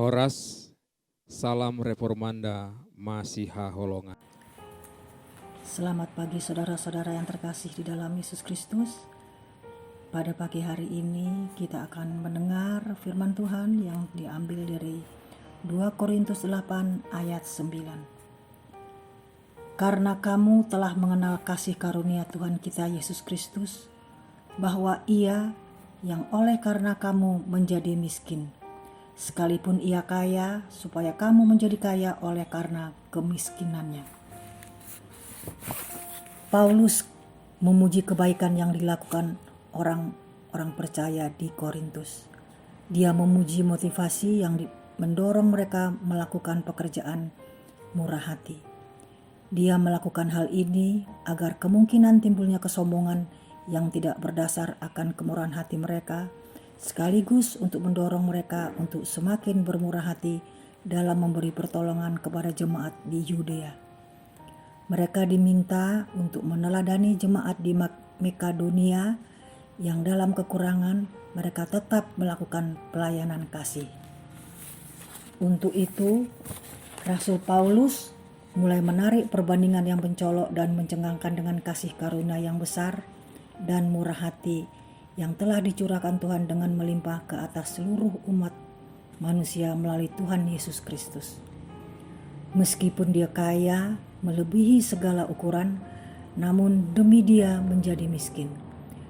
Horas, salam reformanda Masiha Holongan. Selamat pagi saudara-saudara yang terkasih di dalam Yesus Kristus. Pada pagi hari ini kita akan mendengar firman Tuhan yang diambil dari 2 Korintus 8 ayat 9. Karena kamu telah mengenal kasih karunia Tuhan kita Yesus Kristus, bahwa Ia yang oleh karena kamu menjadi miskin, sekalipun Ia kaya, supaya kamu menjadi kaya oleh karena kemiskinannya. Paulus memuji kebaikan yang dilakukan orang percaya di Korintus. Dia memuji motivasi yang mendorong mereka melakukan pekerjaan murah hati. Dia melakukan hal ini agar kemungkinan timbulnya kesombongan yang tidak berdasar akan kemurahan hati mereka, sekaligus untuk mendorong mereka untuk semakin bermurah hati dalam memberi pertolongan kepada jemaat di Yudea. Mereka diminta untuk meneladani jemaat di Makedonia yang dalam kekurangan mereka tetap melakukan pelayanan kasih. Untuk itu, Rasul Paulus mulai menarik perbandingan yang mencolok dan mencengangkan dengan kasih karunia yang besar dan murah hati yang telah dicurahkan Tuhan dengan melimpah ke atas seluruh umat manusia melalui Tuhan Yesus Kristus. Meskipun dia kaya melebihi segala ukuran, namun demi dia menjadi miskin,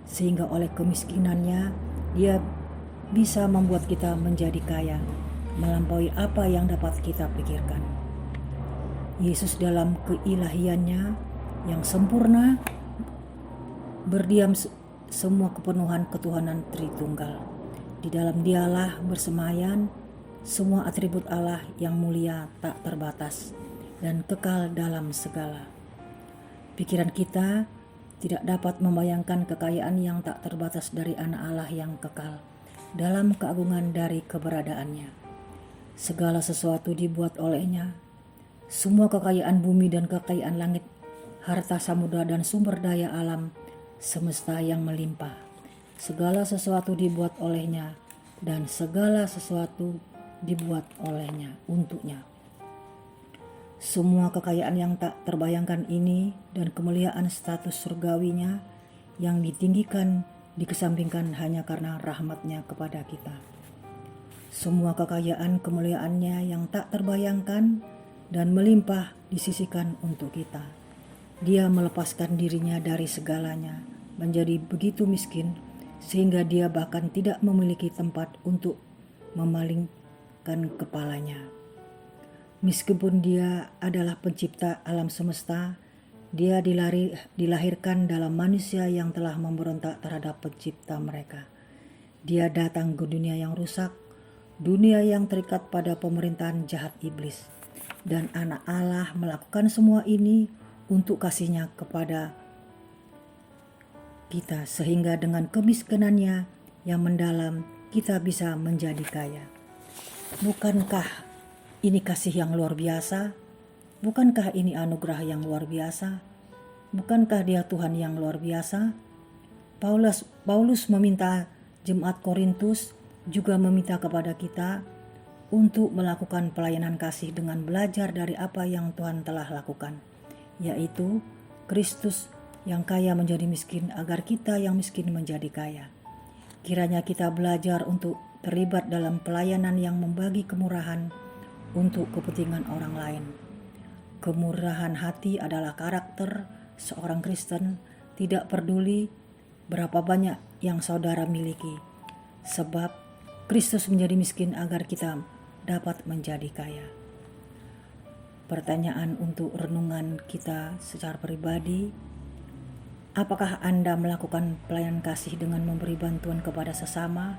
sehingga oleh kemiskinannya dia bisa membuat kita menjadi kaya, melampaui apa yang dapat kita pikirkan. Yesus dalam keilahiannya yang sempurna berdiam semua kepenuhan ketuhanan Tritunggal. Di dalam Dialah bersemayan semua atribut Allah yang mulia tak terbatas dan kekal dalam segala. Pikiran kita tidak dapat membayangkan kekayaan yang tak terbatas dari anak Allah yang kekal dalam keagungan dari keberadaannya. Segala sesuatu dibuat olehnya, semua kekayaan bumi dan kekayaan langit, harta samudra dan sumber daya alam semesta yang melimpah. Segala sesuatu dibuat olehnya dan segala sesuatu dibuat olehnya untuknya. Semua kekayaan yang tak terbayangkan ini dan kemuliaan status surgawinya yang ditinggikan dikesampingkan hanya karena rahmatnya kepada kita. Semua kekayaan kemuliaannya yang tak terbayangkan dan melimpah disisihkan untuk kita. Dia melepaskan dirinya dari segalanya, menjadi begitu miskin sehingga dia bahkan tidak memiliki tempat untuk memalingkan kepalanya. Meskipun dia adalah pencipta alam semesta, dia dilahirkan dalam manusia yang telah memberontak terhadap pencipta mereka. Dia datang ke dunia yang rusak, dunia yang terikat pada pemerintahan jahat iblis. Dan anak Allah melakukan semua ini untuk kasihnya kepada kita, sehingga dengan kemiskinannya yang mendalam kita bisa menjadi kaya. Bukankah ini kasih yang luar biasa? Bukankah ini anugerah yang luar biasa? Bukankah dia Tuhan yang luar biasa? Paulus meminta jemaat Korintus juga meminta kepada kita untuk melakukan pelayanan kasih dengan belajar dari apa yang Tuhan telah lakukan, yaitu Kristus yang kaya menjadi miskin agar kita yang miskin menjadi kaya. Kiranya kita belajar untuk terlibat dalam pelayanan yang membagi kemurahan untuk kepentingan orang lain. Kemurahan hati adalah karakter seorang Kristen, tidak peduli berapa banyak yang saudara miliki, sebab Kristus menjadi miskin agar kita dapat menjadi kaya. Pertanyaan untuk renungan kita secara pribadi, apakah Anda melakukan pelayanan kasih dengan memberi bantuan kepada sesama?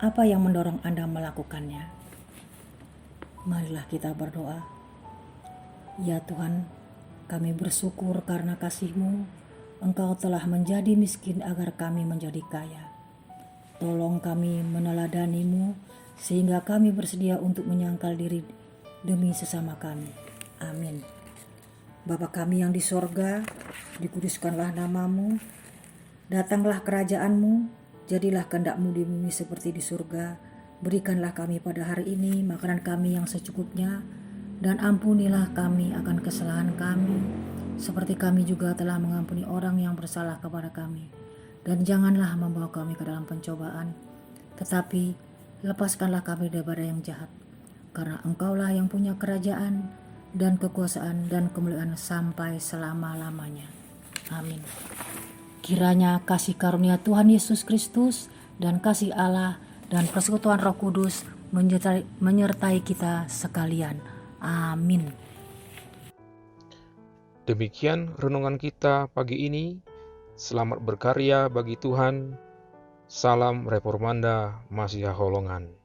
Apa yang mendorong Anda melakukannya? Marilah kita berdoa. Ya Tuhan, kami bersyukur karena kasih-Mu, Engkau telah menjadi miskin agar kami menjadi kaya. Tolong kami meneladani-Mu sehingga kami bersedia untuk menyangkal diri demi sesama kami. Amin. Bapa kami yang di sorga, dikuduskanlah nama-Mu, datanglah kerajaan-Mu, jadilah kehendak-Mu di bumi seperti di surga. Berikanlah kami pada hari ini makanan kami yang secukupnya, dan ampunilah kami akan kesalahan kami, seperti kami juga telah mengampuni orang yang bersalah kepada kami. Dan janganlah membawa kami ke dalam pencobaan, tetapi lepaskanlah kami daripada yang jahat. Karena Engkaulah yang punya kerajaan dan kekuasaan dan kemuliaan sampai selama-lamanya. Amin. Kiranya kasih karunia Tuhan Yesus Kristus dan kasih Allah dan persekutuan Roh Kudus menyertai kita sekalian. Amin. Demikian renungan kita pagi ini. Selamat berkarya bagi Tuhan. Salam Reformanda Masiha Holongan.